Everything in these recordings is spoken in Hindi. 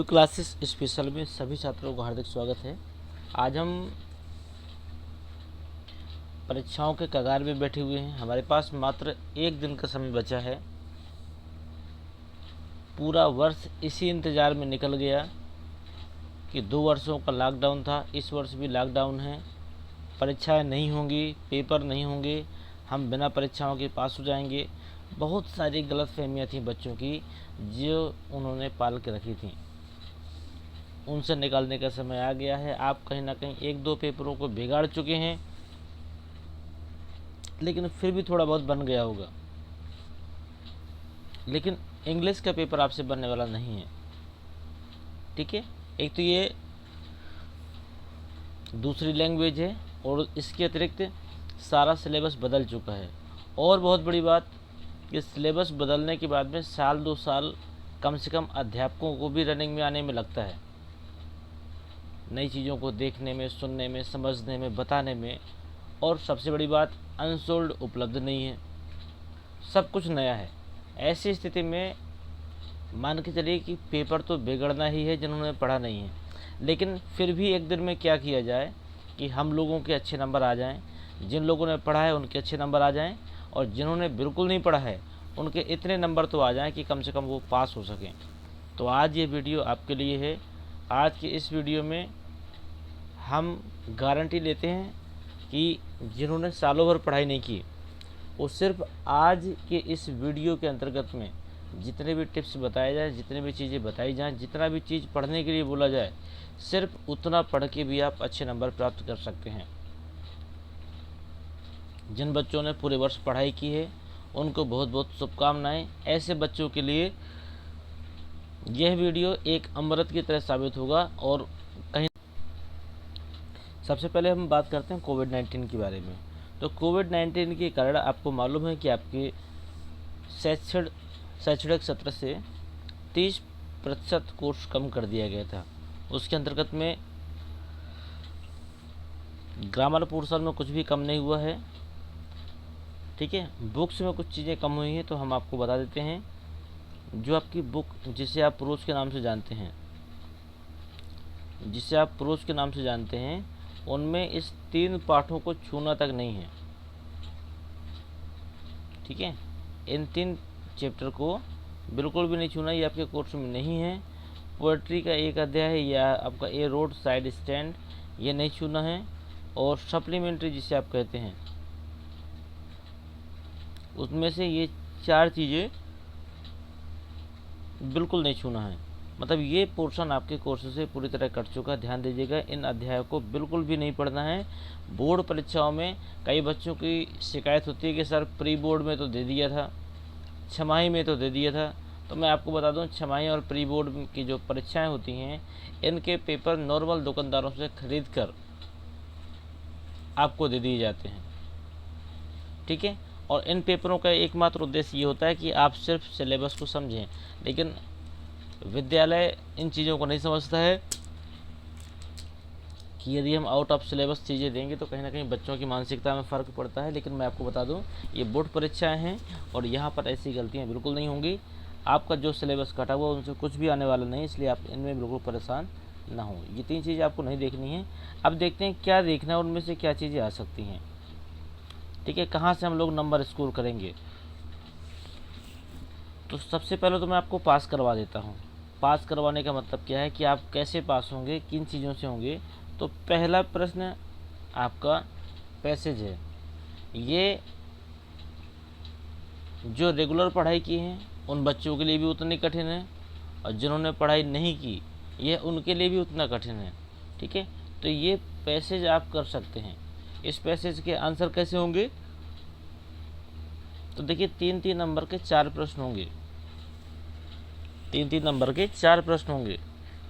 क्लासेस स्पेशल में सभी छात्रों का हार्दिक स्वागत है। आज हम परीक्षाओं के कगार में बैठे हुए हैं। हमारे पास मात्र एक दिन का समय बचा है। पूरा वर्ष इसी इंतज़ार में निकल गया कि 2 वर्षों का लॉकडाउन था, इस वर्ष भी लॉकडाउन है। परीक्षाएं नहीं होंगी, पेपर नहीं होंगे, हम बिना परीक्षाओं के पास हो जाएंगे। बहुत सारी गलतफहमियां थी बच्चों की जो उन्होंने पाल के रखी थी, उनसे निकालने का समय आ गया है। आप कहीं ना कहीं 1-2 पेपरों को बिगाड़ चुके हैं, लेकिन फिर भी थोड़ा बहुत बन गया होगा। लेकिन इंग्लिश का पेपर आपसे बनने वाला नहीं है, ठीक है। एक तो ये दूसरी लैंग्वेज है और इसके अतिरिक्त सारा सिलेबस बदल चुका है। और बहुत बड़ी बात कि सिलेबस बदलने के बाद में साल 2 साल कम से कम अध्यापकों को भी रनिंग में आने में लगता है, नई चीज़ों को देखने में, सुनने में, समझने में, बताने में। और सबसे बड़ी बात, अनसोल्ड उपलब्ध नहीं है, सब कुछ नया है। ऐसी स्थिति में मान के चलिए कि पेपर तो बिगड़ना ही है जिन्होंने पढ़ा नहीं है, लेकिन फिर भी एक दिन में क्या किया जाए कि हम लोगों के अच्छे नंबर आ जाएं, जिन लोगों ने पढ़ा है उनके अच्छे नंबर आ जाएं, और जिन्होंने बिल्कुल नहीं पढ़ा है उनके इतने नंबर तो आ जाएं कि कम से कम वो पास हो सकें। तो आज ये वीडियो आपके लिए है। आज के इस वीडियो में हम गारंटी लेते हैं कि जिन्होंने सालों भर पढ़ाई नहीं की, वो सिर्फ आज के इस वीडियो के अंतर्गत में जितने भी टिप्स बताए जाएँ, जितने भी चीज़ें बताई जाएँ, जितना भी चीज़ पढ़ने के लिए बोला जाए, सिर्फ उतना पढ़ के भी आप अच्छे नंबर प्राप्त कर सकते हैं। जिन बच्चों ने पूरे वर्ष पढ़ाई की है उनको बहुत बहुत शुभकामनाएं। ऐसे बच्चों के लिए यह वीडियो एक अमृत की तरह साबित होगा। और कहीं सबसे पहले हम बात करते हैं कोविड-19 के बारे में। तो कोविड-19 के कारण आपको मालूम है कि आपके शैक्षणिक सत्र से 30% कोर्स कम कर दिया गया था। उसके अंतर्गत में ग्रामर पोर्शन में कुछ भी कम नहीं हुआ है, ठीक है। बुक्स में कुछ चीज़ें कम हुई हैं, तो हम आपको बता देते हैं। जो आपकी बुक जिसे आप प्रोज के नाम से जानते हैं, उनमें इस 3 पाठों को छूना तक नहीं है, ठीक है। इन 3 चैप्टर को बिल्कुल भी नहीं छूना, ये आपके कोर्स में नहीं है। पोएट्री का एक अध्याय है या आपका ए रोड साइड स्टैंड, ये नहीं छूना है। और सप्लीमेंट्री जिसे आप कहते हैं, उसमें से ये 4 चीज़ें बिल्कुल नहीं छूना है। मतलब ये पोर्शन आपके कोर्स से पूरी तरह कट चुका। ध्यान दीजिएगा, इन अध्यायों को बिल्कुल भी नहीं पढ़ना है। बोर्ड परीक्षाओं में कई बच्चों की शिकायत होती है कि सर प्री बोर्ड में तो दे दिया था, छमाही में तो दे दिया था। तो मैं आपको बता दूं, छमाही और प्री बोर्ड की जो परीक्षाएं होती हैं, इनके पेपर नॉर्मल दुकानदारों से खरीद कर आपको दे दिए जाते हैं, ठीक है। और इन पेपरों का एकमात्र उद्देश्य ये होता है कि आप सिर्फ सिलेबस को समझें, लेकिन विद्यालय इन चीज़ों को नहीं समझता है कि यदि हम आउट ऑफ सिलेबस चीज़ें देंगे तो कहीं ना कहीं बच्चों की मानसिकता में फ़र्क पड़ता है। लेकिन मैं आपको बता दूं, ये बोर्ड परीक्षाएं हैं और यहाँ पर ऐसी गलतियाँ बिल्कुल नहीं होंगी। आपका जो सिलेबस कटा हुआ उनसे कुछ भी आने वाला नहीं, इसलिए आप इनमें बिल्कुल परेशान ना हो। ये 3 चीज़ें आपको नहीं देखनी है। अब देखते हैं क्या देखना है, उनमें से क्या चीज़ें आ सकती हैं, ठीक है। कहाँ से हम लोग नंबर स्कोर करेंगे। तो सबसे पहले तो मैं आपको पास करवा देता हूँ। पास करवाने का मतलब क्या है कि आप कैसे पास होंगे, किन चीज़ों से होंगे। तो पहला प्रश्न आपका पैसेज है। ये जो रेगुलर पढ़ाई की है उन बच्चों के लिए भी उतनी कठिन है, और जिन्होंने पढ़ाई नहीं की यह उनके लिए भी उतना कठिन है, ठीक है। तो ये पैसेज आप कर सकते हैं। इस पैसेज के आंसर कैसे होंगे, तो देखिए 3-3 नंबर के 4 प्रश्न होंगे। 3-3 नंबर के 4 प्रश्न होंगे,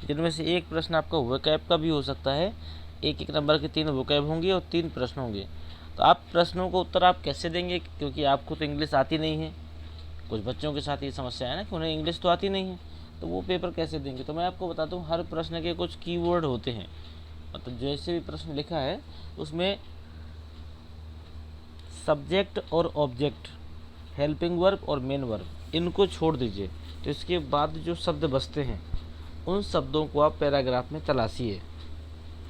जिनमें से एक प्रश्न आपका वोकैब का भी हो सकता है। 1-1 नंबर के 3 वोकैब होंगे और 3 प्रश्न होंगे। तो आप प्रश्नों को उत्तर आप कैसे देंगे, क्योंकि आपको तो इंग्लिश आती नहीं है। कुछ बच्चों के साथ ये समस्या है ना कि उन्हें इंग्लिश तो आती नहीं है, तो वो पेपर कैसे देंगे। तो मैं आपको बताता हूँ, हर प्रश्न के कुछ कीवर्ड होते हैं। मतलब जैसे भी प्रश्न लिखा है उसमें सब्जेक्ट और ऑब्जेक्ट, हेल्पिंग वर्ब और मेन वर्ब, इनको छोड़ दीजिए। तो इसके बाद जो शब्द बचते हैं उन शब्दों को आप पैराग्राफ में तलाशिए,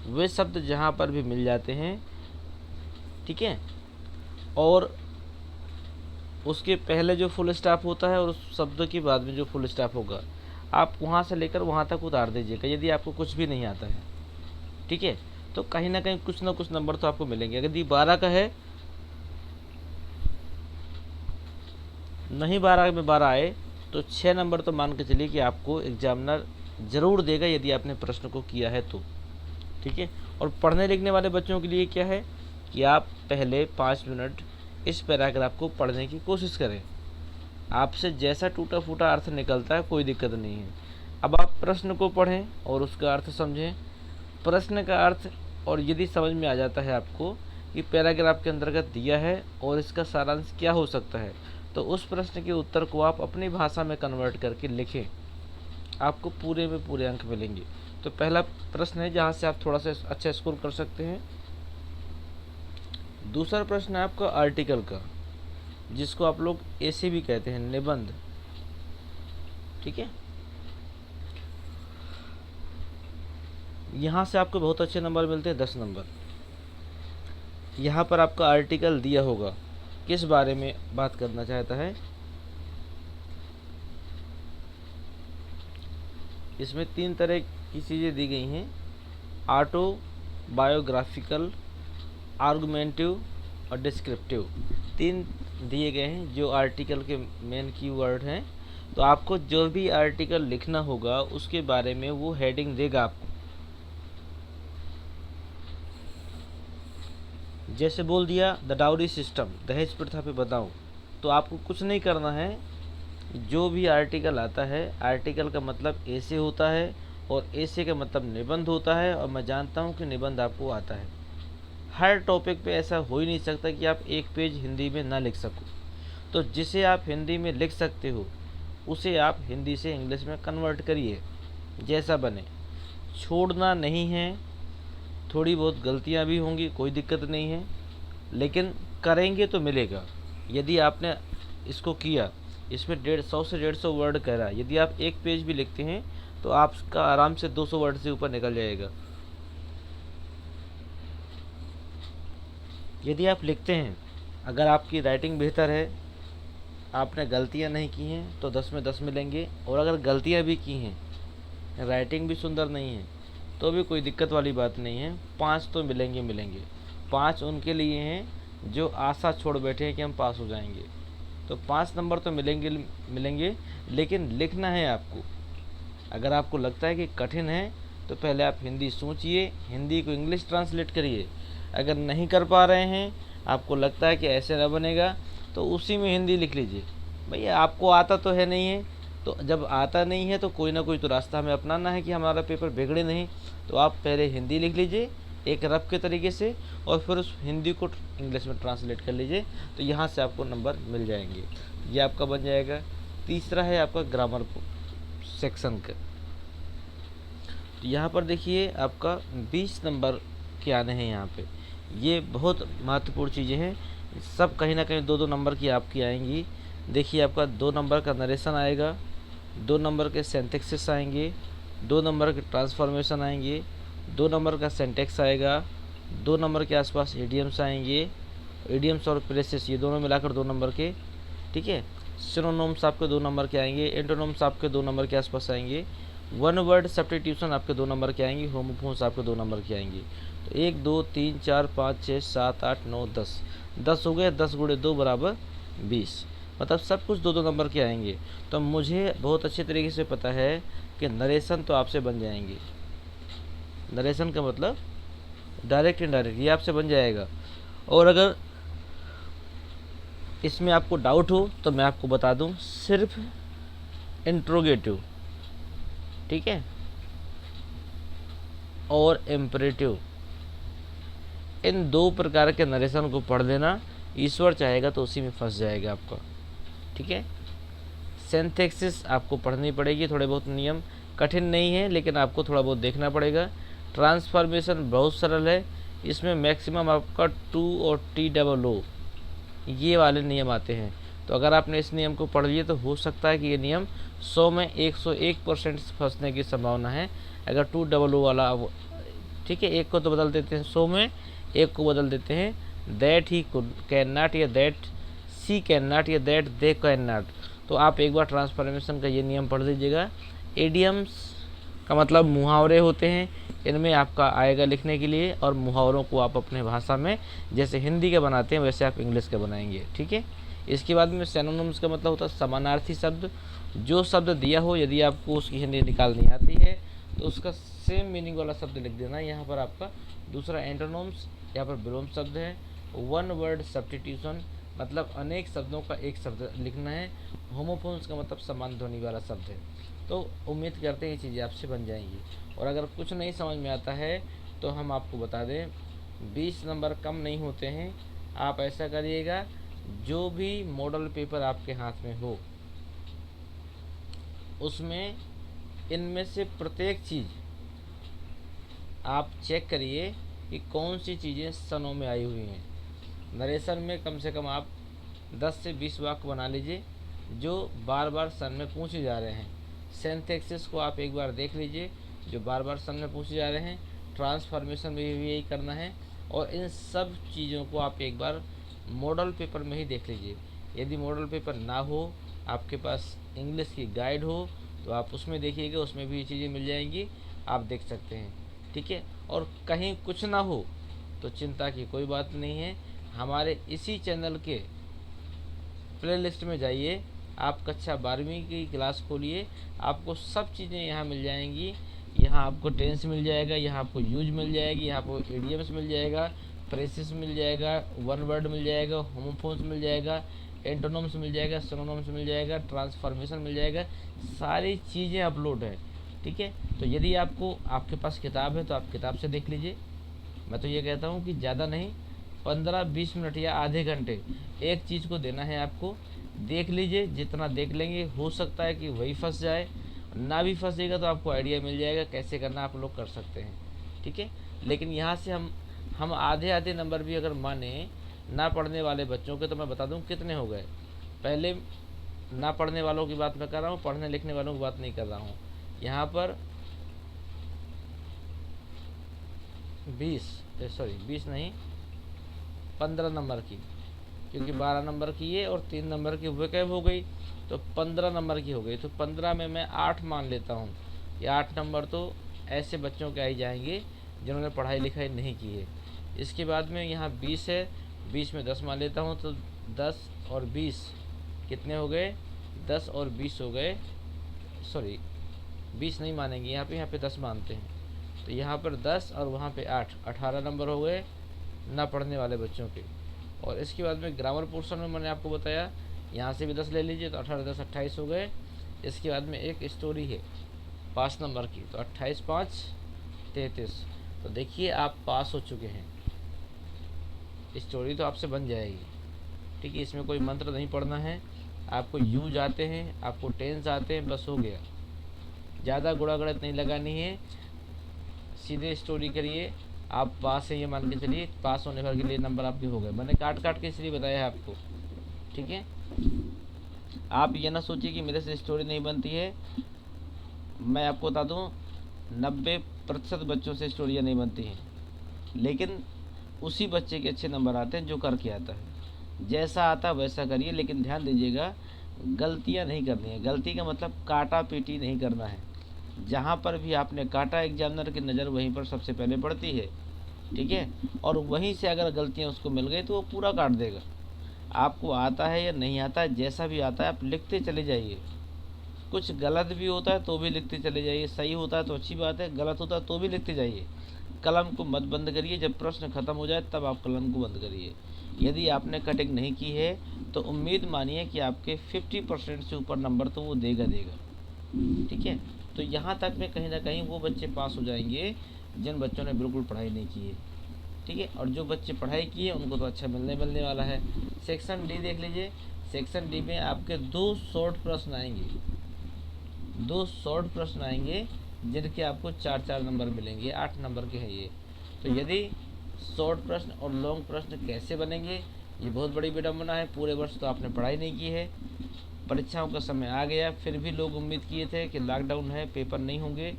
वे शब्द जहाँ पर भी मिल जाते हैं, ठीक है, और उसके पहले जो फुल स्टॉप होता है और उस शब्द के बाद में जो फुल स्टॉप होगा, आप वहाँ से लेकर वहाँ तक उतार दीजिएगा यदि आपको कुछ भी नहीं आता है, ठीक है। तो कहीं ना कहीं कुछ ना कुछ नंबर तो आपको मिलेंगे। यदि 12 का है, नहीं 12 में 12 आए तो 6 नंबर तो मान के चलिए कि आपको एग्जामिनर ज़रूर देगा यदि आपने प्रश्न को किया है तो, ठीक है। और पढ़ने लिखने वाले बच्चों के लिए क्या है कि आप पहले 5 मिनट इस पैराग्राफ को पढ़ने की कोशिश करें। आपसे जैसा टूटा फूटा अर्थ निकलता है कोई दिक्कत नहीं है। अब आप प्रश्न को पढ़ें और उसका अर्थ समझें। प्रश्न का अर्थ और यदि समझ में आ जाता है आपको कि पैराग्राफ के अंतर्गत दिया है और इसका सारांश क्या हो सकता है, तो उस प्रश्न के उत्तर को आप अपनी भाषा में कन्वर्ट करके लिखें, आपको पूरे में पूरे अंक मिलेंगे। तो पहला प्रश्न है जहाँ से आप थोड़ा सा अच्छा स्कोर कर सकते हैं। दूसरा प्रश्न है आपका आर्टिकल का, जिसको आप लोग ऐसे भी कहते हैं, निबंध, ठीक है। यहाँ से आपको बहुत अच्छे नंबर मिलते हैं, 10 नंबर। यहाँ पर आपका आर्टिकल दिया होगा, किस बारे में बात करना चाहता है। इसमें 3 तरह की चीज़ें दी गई हैं, ऑटो बायोग्राफिकल, आर्गुमेंटिव और डिस्क्रिप्टिव। 3 दिए गए हैं जो आर्टिकल के मेन कीवर्ड हैं। तो आपको जो भी आर्टिकल लिखना होगा उसके बारे में वो हेडिंग देगा आपको। जैसे बोल दिया द डाउरी सिस्टम, दहेज प्रथा पे बताऊं, तो आपको कुछ नहीं करना है। जो भी आर्टिकल आता है, आर्टिकल का मतलब ऐसे होता है और ऐसे का मतलब निबंध होता है, और मैं जानता हूं कि निबंध आपको आता है। हर टॉपिक पे ऐसा हो ही नहीं सकता कि आप एक पेज हिंदी में ना लिख सको। तो जिसे आप हिंदी में लिख सकते हो उसे आप हिंदी से इंग्लिश में कन्वर्ट करिए, जैसा बने। छोड़ना नहीं है, थोड़ी बहुत गलतियां भी होंगी, कोई दिक्कत नहीं है, लेकिन करेंगे तो मिलेगा। यदि आपने इसको किया, इसमें 150 से 150 वर्ड कह रहा है, यदि आप एक पेज भी लिखते हैं तो आपका आराम से 200 वर्ड से ऊपर निकल जाएगा। यदि आप लिखते हैं, अगर आपकी राइटिंग बेहतर है, आपने गलतियां नहीं की हैं, तो 10 में 10 मिलेंगे। और अगर गलतियां भी की हैं, राइटिंग भी सुंदर नहीं है, तो भी कोई दिक्कत वाली बात नहीं है, 5 तो मिलेंगे मिलेंगे। 5 उनके लिए हैं जो आशा छोड़ बैठे हैं कि हम पास हो जाएंगे। तो 5 नंबर तो मिलेंगे मिलेंगे, लेकिन लिखना है आपको। अगर आपको लगता है कि कठिन है तो पहले आप हिंदी सोचिए, हिंदी को इंग्लिश ट्रांसलेट करिए। अगर नहीं कर पा रहे हैं, आपको लगता है कि ऐसे ना बनेगा, तो उसी में हिंदी लिख लीजिए। भैया आपको आता तो है नहीं है, तो जब आता नहीं है तो कोई ना कोई तो रास्ता हमें अपनाना है कि हमारा पेपर बिगड़े नहीं। तो आप पहले हिंदी लिख लीजिए एक रफ के तरीके से, और फिर उस हिंदी को इंग्लिश में ट्रांसलेट कर लीजिए, तो यहाँ से आपको नंबर मिल जाएंगे। ये आपका बन जाएगा। तीसरा है आपका ग्रामर सेक्शन का। तो यहाँ पर देखिए आपका 20 नंबर के आने हैं यहाँ पे। ये बहुत महत्वपूर्ण चीज़ें हैं, सब कहीं ना कहीं 2-2 नंबर की आपकी आएंगी। देखिए आपका 2 नंबर का नरेशन आएगा, 2 नंबर के सेंटेक्सेस आएंगे, 2 नंबर के ट्रांसफॉर्मेशन आएंगे, 2 नंबर का सेंटेक्स आएगा, 2 नंबर के आसपास इडियम्स आएंगे, इडियम्स और प्रेसेस ये दोनों मिलाकर 2 नंबर के, ठीक है। सिनोनिम्स आपके 2 नंबर के आएंगे, एंटोनिम्स आपके 2 नंबर के आसपास आएंगे, वन वर्ड सब्स्टिट्यूशन आपके 2 नंबर के आएंगे, होमोफोन्स आपके 2 नंबर के आएंगे। तो 1 2 3 4 5 6 7 8 9 10 10 हो गए। 10 × 2 = 20, मतलब सब कुछ 2-2 नंबर के आएंगे। तो मुझे बहुत अच्छे तरीके से पता है कि नरेशन तो आपसे बन जाएंगे। नरेशन का मतलब डायरेक्ट इनडायरेक्ट, ये आपसे बन जाएगा। और अगर इसमें आपको डाउट हो तो मैं आपको बता दूं, सिर्फ इंट्रोगेटिव, ठीक है, और इम्परेटिव, इन 2 प्रकार के नरेशन को पढ़ लेना। ईश्वर चाहेगा तो उसी में फंस जाएगा आपका, ठीक है। सिंथेसिस आपको पढ़नी पड़ेगी, थोड़े बहुत नियम कठिन नहीं है, लेकिन आपको थोड़ा बहुत देखना पड़ेगा। ट्रांसफॉर्मेशन बहुत सरल है, इसमें मैक्सिमम आपका टू और टी डबल ओ ये वाले नियम आते हैं। तो अगर आपने इस नियम को पढ़ लिया तो हो सकता है कि ये नियम 100 में 101% फंसने की संभावना है। अगर 200 वाला, ठीक है, एक को तो बदल देते हैं 100 में, एक को बदल देते हैं दैट ही कैन नॉट या दैट सी कैन नॉट या दैट दे कैन नॉट। तो आप एक बार ट्रांसफॉर्मेशन का ये नियम पढ़ लीजिएगा। एडियम्स का मतलब मुहावरे होते हैं, इनमें आपका आएगा लिखने के लिए, और मुहावरों को आप अपने भाषा में जैसे हिंदी के बनाते हैं वैसे आप इंग्लिश के बनाएंगे, ठीक है। इसके बाद में सिनोनिम्स का मतलब होता है समानार्थी शब्द। जो शब्द दिया हो, यदि आपको उसकी हिंदी निकालनी आती है तो उसका सेम मीनिंग वाला शब्द लिख देना। यहाँ पर आपका दूसरा एंटोनिम्स, यहाँ पर विलोम शब्द है। वन वर्ड सब्स्टिट्यूशन मतलब अनेक शब्दों का एक शब्द लिखना है। होमोफोन्स का मतलब समान ध्वनि वाला शब्द है। तो उम्मीद करते हैं ये चीज़ें आपसे बन जाएंगी। और अगर कुछ नहीं समझ में आता है तो हम आपको बता दें 20 नंबर कम नहीं होते हैं। आप ऐसा करिएगा, जो भी मॉडल पेपर आपके हाथ में हो उसमें इनमें से प्रत्येक चीज़ आप चेक करिए कि कौन सी चीज़ें सनों में आई हुई हैं। नरेशन में कम से कम आप 10 से 20 वाक्य बना लीजिए जो बार बार सन में पूछे जा रहे हैं। सिंथेसिस को आप एक बार देख लीजिए जो बार बार सन में पूछे जा रहे हैं। ट्रांसफॉर्मेशन में भी यही करना है, और इन सब चीज़ों को आप एक बार मॉडल पेपर में ही देख लीजिए। यदि मॉडल पेपर ना हो, आपके पास इंग्लिश की गाइड हो, तो आप उसमें देखिएगा, उसमें भी ये चीज़ें मिल जाएंगी, आप देख सकते हैं, ठीक है। और कहीं कुछ ना हो तो चिंता की कोई बात नहीं है। हमारे इसी चैनल के प्लेलिस्ट में जाइए, आप कक्षा 12वीं की क्लास खोलिए, आपको सब चीज़ें यहाँ मिल जाएंगी। यहाँ आपको टेंस मिल जाएगा, यहाँ आपको यूज मिल जाएगी, यहाँ आपको इडियम्स मिल जाएगा, फ्रेसेस मिल जाएगा, वन वर्ड मिल जाएगा, होमोफोन्स मिल जाएगा, एंटोनिम्स मिल जाएगा, सिनोनिम्स मिल जाएगा, ट्रांसफॉर्मेशन मिल जाएगा, सारी चीज़ें अपलोड है, ठीक है। तो यदि आपको आपके पास किताब है तो आप किताब से देख लीजिए। मैं तो ये कहता हूँ कि ज़्यादा नहीं, 15-20 मिनट या आधे घंटे एक चीज़ को देना है आपको। देख लीजिए, जितना देख लेंगे हो सकता है कि वही फंस जाए, ना भी फंसेगा तो आपको आइडिया मिल जाएगा कैसे करना आप लोग कर सकते हैं, ठीक है। लेकिन यहाँ से हम आधे आधे नंबर भी अगर माने ना पढ़ने वाले बच्चों के, तो मैं बता दूं कितने हो गए। पहले ना पढ़ने वालों की बात मैं कर रहा हूँ, पढ़ने लिखने वालों की बात नहीं कर रहा हूँ। यहाँ पर 20 नहीं, 15 नंबर की, क्योंकि 12 नंबर की ये और 3 नंबर की वैकेब हो गई, तो 15 नंबर की हो गई। तो 15 में मैं 8 मान लेता हूँ। ये 8 नंबर तो ऐसे बच्चों के आई जाएंगे जिन्होंने पढ़ाई लिखाई नहीं की है। इसके बाद में यहाँ 20 है, 20 में 10 मान लेता हूँ, तो 10 और 20 कितने हो गए, 10 और 20 हो गए, सॉरी 20 नहीं मानेंगे, यहाँ पे 10 मानते हैं। तो यहाँ पर 10 और वहाँ पे 8, 18 नंबर हो गए ना पढ़ने वाले बच्चों के। और इसके बाद में ग्रामर पोर्शन में मैंने आपको बताया, यहाँ से भी 10 ले लीजिए, तो 18 10 28 हो गए। इसके बाद में एक स्टोरी है 5 नंबर की, तो 28 5 33। तो देखिए आप पास हो चुके हैं। स्टोरी तो आपसे बन जाएगी, ठीक है। इसमें कोई मंत्र नहीं पढ़ना है, आपको यूज आते हैं, आपको टेंस आते हैं, बस हो गया। ज़्यादा गुणा गणित नहीं लगानी है, सीधे स्टोरी करिए, आप पास हैं ये मान के चलिए। पास होने भर के लिए नंबर आपके हो गए। मैंने काट काट के इसलिए बताया है आपको, ठीक है। आप ये ना सोचिए कि मेरे से स्टोरी नहीं बनती है। मैं आपको बता दूं 90% बच्चों से स्टोरियाँ नहीं बनती हैं, लेकिन उसी बच्चे के अच्छे नंबर आते हैं जो करके आता है। जैसा आता वैसा करिए, लेकिन ध्यान दीजिएगा गलतियाँ नहीं करनी है। गलती का मतलब काटा पीटी नहीं करना है। जहाँ पर भी आपने काटा, एग्जामिनर की नज़र वहीं पर सबसे पहले पड़ती है, ठीक है। और वहीं से अगर गलतियाँ उसको मिल गई तो वो पूरा काट देगा। आपको आता है या नहीं आता है, जैसा भी आता है आप लिखते चले जाइए। कुछ गलत भी होता है तो भी लिखते चले जाइए, सही होता है तो अच्छी बात है, गलत होता है तो भी लिखते जाइए। कलम को मत बंद करिए, जब प्रश्न ख़त्म हो जाए तब आप कलम को बंद करिए। यदि आपने कटिंग नहीं की है तो उम्मीद मानिए कि आपके 50% से ऊपर नंबर तो वो देगा, ठीक है। तो यहाँ तक में कहीं ना कहीं वो बच्चे पास हो जाएंगे जिन बच्चों ने बिल्कुल पढ़ाई नहीं की है, ठीक है। और जो बच्चे पढ़ाई किए उनको तो अच्छा मिलने वाला है। सेक्शन डी देख लीजिए। सेक्शन डी में आपके 2 शॉर्ट प्रश्न आएंगे, 2 शॉर्ट प्रश्न आएंगे जिनके आपको 4-4 नंबर मिलेंगे। 8 नंबर के हैं ये। तो यदि शॉर्ट प्रश्न और लॉन्ग प्रश्न कैसे बनेंगे ये बहुत बड़ी विडम्बना है। पूरे वर्ष तो आपने पढ़ाई नहीं की है, परीक्षाओं का समय आ गया, फिर भी लोग उम्मीद किए थे कि लॉकडाउन है, पेपर नहीं होंगे,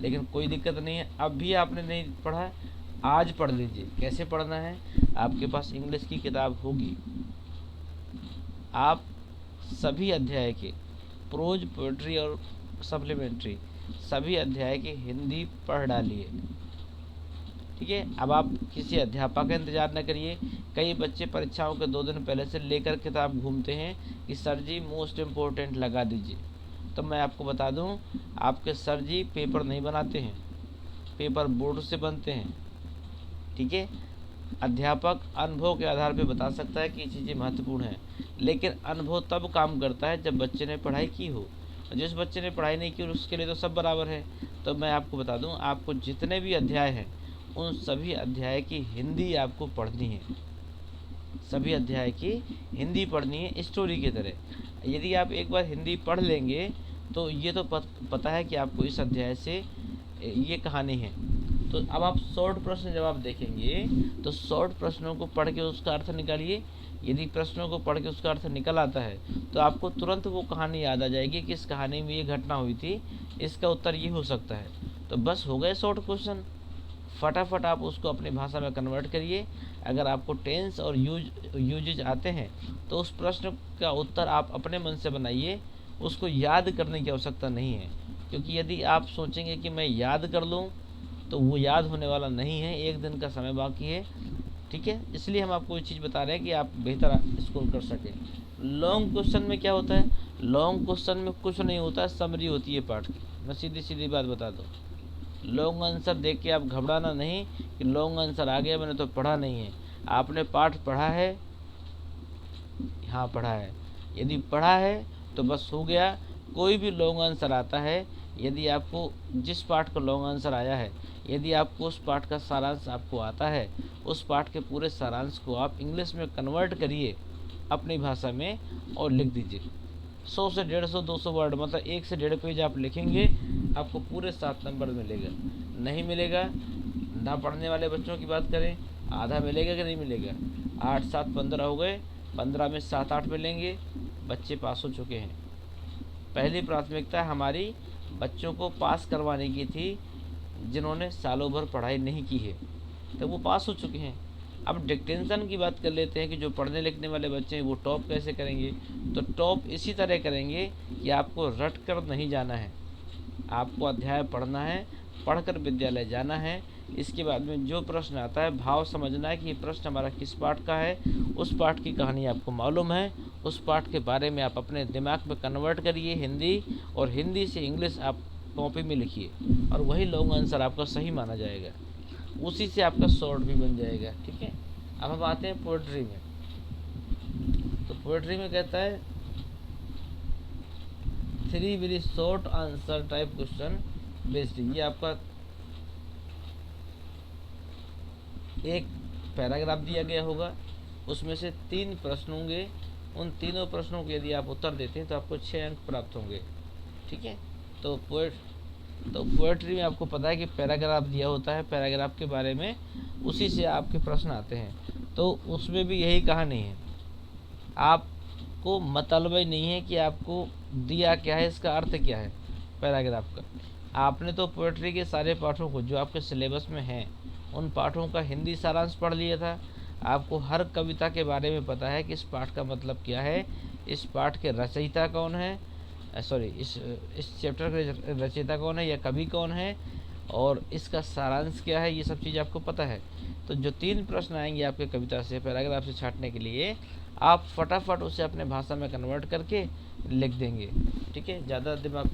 लेकिन कोई दिक्कत नहीं है। अब भी आपने नहीं पढ़ा, आज पढ़ लीजिए। कैसे पढ़ना है? आपके पास इंग्लिश की किताब होगी, आप सभी अध्याय के प्रोज, पोएट्री और सप्लीमेंट्री सभी अध्याय की हिंदी पढ़ डालिए। ठीक है, अब आप किसी अध्यापक का इंतज़ार न करिए। कई बच्चे परीक्षाओं के 2 दिन पहले से लेकर किताब घूमते हैं कि सर जी मोस्ट इम्पोर्टेंट लगा दीजिए। तो मैं आपको बता दूं, आपके सर जी पेपर नहीं बनाते हैं, पेपर बोर्ड से बनते हैं। ठीक है, अध्यापक अनुभव के आधार पर बता सकता है कि ये चीज़ें महत्वपूर्ण हैं, लेकिन अनुभव तब काम करता है जब बच्चे ने पढ़ाई की हो। जिस बच्चे ने पढ़ाई नहीं की उसके लिए तो सब बराबर है। तो मैं आपको बता दूं, आपको जितने भी अध्याय हैं उन सभी अध्याय की हिंदी आपको पढ़नी है। सभी अध्याय की हिंदी पढ़नी है स्टोरी की तरह। यदि आप एक बार हिंदी पढ़ लेंगे तो ये तो पता है कि आपको इस अध्याय से ये कहानी है। तो अब आप शॉर्ट प्रश्न जब आप देखेंगे तो शॉर्ट प्रश्नों को पढ़ के उसका अर्थ निकालिए। यदि प्रश्नों को पढ़ के उसका अर्थ निकल आता है तो आपको तुरंत वो कहानी याद आ जाएगी कि इस कहानी में ये घटना हुई थी, इसका उत्तर ये हो सकता है। तो बस हो गए शॉर्ट क्वेश्चन। फटाफट आप उसको अपनी भाषा में कन्वर्ट करिए। अगर आपको टेंस और यूजेज आते हैं तो उस प्रश्न का उत्तर आप अपने मन से बनाइए, उसको याद करने की आवश्यकता नहीं है। क्योंकि यदि आप सोचेंगे कि मैं याद कर लूँ तो वो याद होने वाला नहीं है, 1 दिन का समय बाकी है। ठीक है, इसलिए हम आपको ये चीज़ बता रहे हैं कि आप बेहतर स्कोर कर सकें। लॉन्ग क्वेश्चन में क्या होता है? लॉन्ग क्वेश्चन में कुछ नहीं होता, समरी होती है पाठ की। मैं सीधी सीधी बात बता दूँ, लॉन्ग आंसर देख के आप घबराना नहीं कि लॉन्ग आंसर आ गया, मैंने तो पढ़ा नहीं है। आपने पाठ पढ़ा है? हाँ पढ़ा है। यदि पढ़ा है तो बस हो गया। कोई भी लॉन्ग आंसर आता है, यदि आपको जिस पाठ का लॉन्ग आंसर आया है, यदि आपको उस पाठ का सारांश आपको आता है, उस पाठ के पूरे सारांश को आप इंग्लिश में कन्वर्ट करिए अपनी भाषा में और लिख दीजिए। 100 से 150 200 वर्ड, मतलब 1 से 1.5 पेज आप लिखेंगे, आपको पूरे 7 नंबर मिलेगा। नहीं मिलेगा, ना पढ़ने वाले बच्चों की बात करें, आधा मिलेगा कि नहीं मिलेगा? 8 7 15 हो गए, 15 में 7 8 मिलेंगे, बच्चे पास हो चुके हैं। पहली प्राथमिकता हमारी बच्चों को पास करवाने की थी, जिन्होंने सालों भर पढ़ाई नहीं की है, तो वो पास हो चुके हैं। अब डिक्टेंशन की बात कर लेते हैं कि जो पढ़ने लिखने वाले बच्चे हैं वो टॉप कैसे करेंगे। तो टॉप इसी तरह करेंगे कि आपको रट कर नहीं जाना है, आपको अध्याय पढ़ना है, पढ़कर विद्यालय जाना है। इसके बाद में जो प्रश्न आता है भाव समझना है कि ये प्रश्न हमारा किस पाठ का है, उस पाठ की कहानी आपको मालूम है, उस पाठ के बारे में आप अपने दिमाग में कन्वर्ट करिए हिंदी, और हिंदी से इंग्लिश आप कॉपी में लिखिए, और वही लॉन्ग आंसर आपका सही माना जाएगा, उसी से आपका शॉर्ट भी बन जाएगा। ठीक है, अब हम आते हैं पोएट्री में। तो पोएट्री में कहता है 3 very short answer type question based. ये आपका एक पैराग्राफ दिया गया होगा, उसमें से 3 प्रश्न होंगे। उन तीनों प्रश्नों के यदि आप उत्तर देते हैं तो आपको 6 अंक प्राप्त होंगे। ठीक है, तो पोएट्री में आपको पता है कि पैराग्राफ दिया होता है, पैराग्राफ के बारे में उसी से आपके प्रश्न आते हैं। तो उसमें भी यही कहानी है, आपको मतलब ही नहीं है कि आपको दिया क्या है, इसका अर्थ क्या है पैराग्राफ का। आपने तो पोएट्री के सारे पाठों को जो आपके सिलेबस में हैं उन पाठों का हिंदी सारांश पढ़ लिया था। आपको हर कविता के बारे में पता है कि इस पाठ का मतलब क्या है, इस पाठ के रचयिता कौन है, सॉरी इस चैप्टर के रचयिता कौन है या कवि कौन है, और इसका सारांश क्या है, ये सब चीज़ आपको पता है। तो जो 3 प्रश्न आएंगे आपके कविता से, पैराग्राफ से छांटने के लिए, आप फटाफट उसे अपने भाषा में कन्वर्ट करके लिख देंगे। ठीक है, ज़्यादा दिमाग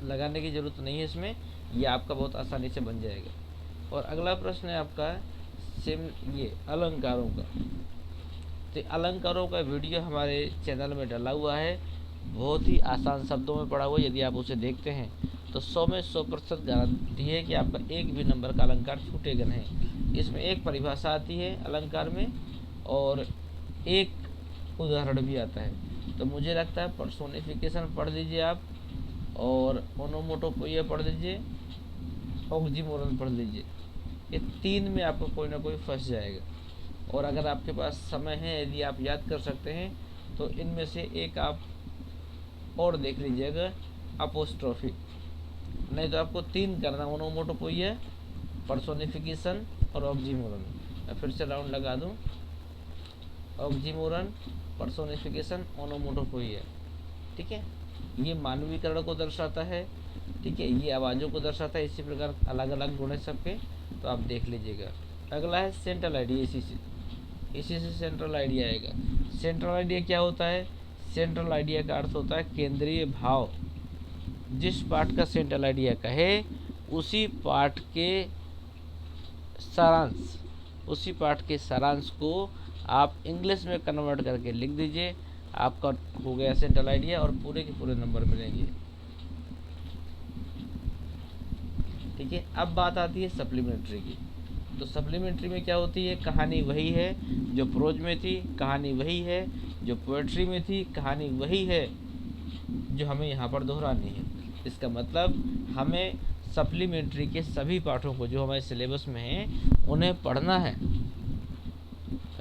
लगाने की ज़रूरत नहीं है इसमें, ये आपका बहुत आसानी से बन जाएगा। और अगला प्रश्न है आपका ये अलंकारों का। तो अलंकारों का वीडियो हमारे चैनल में डला हुआ है, बहुत ही आसान शब्दों में पढ़ा हुआ। यदि आप उसे देखते हैं तो 100 में 100% गारंटी है कि आपका एक भी नंबर का अलंकार छूटेगा नहीं। इसमें एक परिभाषा आती है अलंकार में और एक उदाहरण भी आता है। तो मुझे लगता है पर्सोनिफिकेशन पढ़ लीजिए आप, और ओनोमोटोपोइया पढ़ लीजिए, ऑक्सीमोरन पढ़ लीजिए। ये 3 में आपको कोई ना कोई फंस जाएगा। और अगर आपके पास समय है, यदि आप याद कर सकते हैं, तो इनमें से एक आप और देख लीजिएगा, अपोस्ट्रोफी। नहीं तो आपको 3 करना, ओनोमोटोपोइया, पर्सोनिफिकेशन और ऑक्सीमोरन। मैं फिर से राउंड लगा दूं, ऑक्सीमोरन, पर्सोनिफिकेशन, ओनोमोटोपोइया। ठीक है, ये मानवीकरण को दर्शाता है। ठीक है, ये आवाज़ों को दर्शाता है। इसी प्रकार अलग अलग गुण है सबके, तो आप देख लीजिएगा। अगला है सेंट्रल आइडिया। इसी से सेंट्रल आइडिया आएगा। सेंट्रल आइडिया क्या होता है? सेंट्रल आइडिया का अर्थ होता है केंद्रीय भाव। जिस पाठ का सेंट्रल आइडिया कहे, उसी पाठ के सारांश को आप इंग्लिश में कन्वर्ट करके लिख दीजिए, आपका हो गया सेंट्रल आइडिया, और पूरे के पूरे नंबर मिलेंगे। ठीक है, अब बात आती है सप्लीमेंट्री की। तो सप्लीमेंट्री में क्या होती है? कहानी वही है जो प्रोज में थी, कहानी वही है जो पोएट्री में थी, कहानी वही है जो हमें यहाँ पर दोहरानी है। इसका मतलब हमें सप्लीमेंट्री के सभी पाठों को जो हमारे सिलेबस में हैं उन्हें पढ़ना है।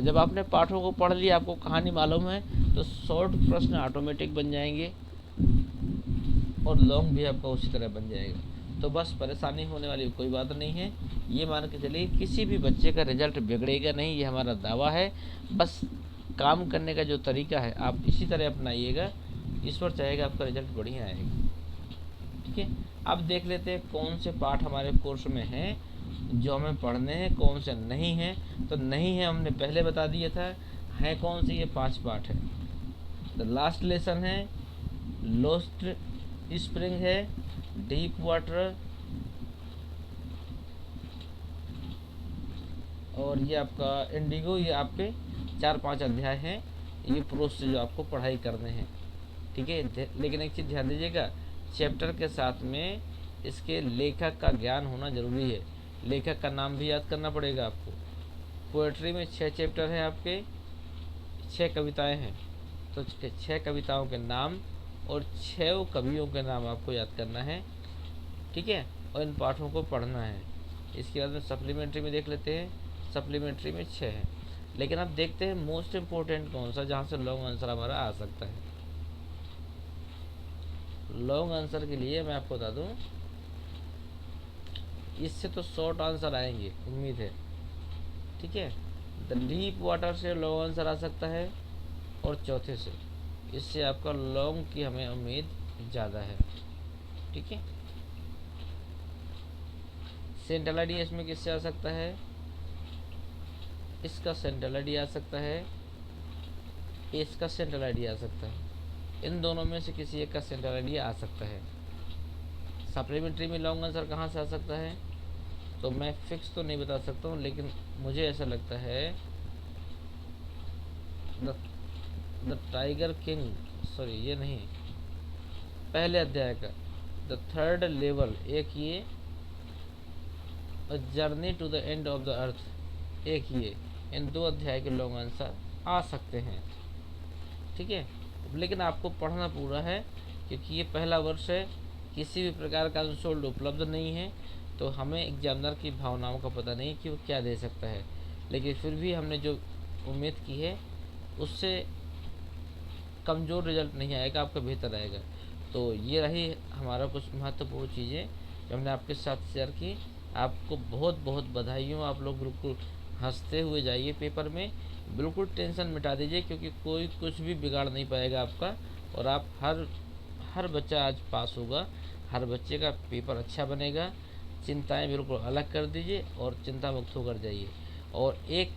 जब आपने पाठों को पढ़ लिया, आपको कहानी मालूम है, तो शॉर्ट प्रश्न ऑटोमेटिक बन जाएंगे और लॉन्ग भी आपका उसी तरह बन जाएगा। तो बस परेशानी होने वाली कोई बात नहीं है। ये मान के चलिए किसी भी बच्चे का रिजल्ट बिगड़ेगा नहीं, ये हमारा दावा है। बस काम करने का जो तरीका है आप इसी तरह अपनाइएगा, ईश्वर चाहेगा आपका रिजल्ट बढ़िया आएगा। ठीक है, अब देख लेते हैं कौन से पाठ हमारे कोर्स में हैं जो हमें पढ़ने हैं, कौन से नहीं हैं। तो नहीं है हमने पहले बता दिया था, हैं कौन से? ये 5 पाठ है। द लास्ट लेसन है, लोस्ट स्प्रिंग है, डीप वाटर, और ये आपका इंडिगो। ये आपके 4-5 अध्याय हैं, ये प्रोज से जो आपको पढ़ाई करने हैं। ठीक है, लेकिन एक चीज़ ध्यान दीजिएगा, चैप्टर के साथ में इसके लेखक का ज्ञान होना जरूरी है। लेखक का नाम भी याद करना पड़ेगा आपको। पोएट्री में 6 चैप्टर हैं, आपके 6 कविताएं हैं, तो 6 कविताओं के नाम और 6 कवियों के नाम आपको याद करना है। ठीक है, और इन पाठों को पढ़ना है। इसके बाद में सप्लीमेंट्री में देख लेते हैं। सप्लीमेंट्री में 6 है, लेकिन अब देखते हैं मोस्ट इम्पोर्टेंट कौन सा, जहाँ से लॉन्ग आंसर हमारा आ सकता है। लॉन्ग आंसर के लिए मैं आपको बता दूं, इससे तो शॉर्ट आंसर आएंगे, उम्मीद है। ठीक है, द डीप वाटर से लॉन्ग आंसर आ सकता है, और चौथे से, इससे आपका लॉन्ग की हमें उम्मीद ज़्यादा है। ठीक है, सेंट्रल आइडिया इसमें किससे आ सकता है? इसका सेंट्रल आइडिया आ सकता है, इसका सेंट्रल आइडिया आ सकता है। इन दोनों में से किसी एक का सेंट्रल आइडिया आ सकता है। सप्लीमेंट्री में लॉन्ग आंसर कहाँ से आ सकता है? तो मैं फिक्स तो नहीं बता सकता हूँ, लेकिन मुझे ऐसा लगता है द टाइगर किंग, सॉरी ये नहीं, पहले अध्याय का द थर्ड लेवल, एक ये, journey to the end of the earth, एक ये, इन 2 अध्याय के लॉन्ग आंसर आ सकते हैं। ठीक है, लेकिन आपको पढ़ना पूरा है, क्योंकि ये पहला वर्ष है, किसी भी प्रकार का आंसर उपलब्ध नहीं है, तो हमें एग्जामिनर की भावनाओं का पता नहीं कि वो क्या दे सकता है। लेकिन फिर भी हमने जो उम्मीद की है उससे कमज़ोर रिजल्ट नहीं आएगा, आपका बेहतर आएगा। तो ये रही हमारा कुछ महत्वपूर्ण चीज़ें जो हमने आपके साथ शेयर की। आपको बहुत बहुत बधाई हो, आप लोग बिल्कुल हंसते हुए जाइए पेपर में, बिल्कुल टेंशन मिटा दीजिए, क्योंकि कोई कुछ भी बिगाड़ नहीं पाएगा आपका। और आप हर बच्चा आज पास होगा, हर बच्चे का पेपर अच्छा बनेगा। चिंताएं बिल्कुल अलग कर दीजिए और चिंता मुक्त होकर जाइए। और एक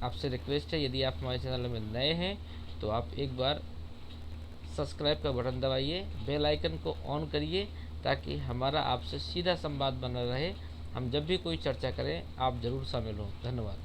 आपसे रिक्वेस्ट है, यदि आप हमारे चैनल में नए हैं तो आप एक बार सब्सक्राइब का बटन दबाइए, बेल आइकन को ऑन करिए, ताकि हमारा आपसे सीधा संवाद बना रहे। हम जब भी कोई चर्चा करें आप ज़रूर शामिल हों। धन्यवाद।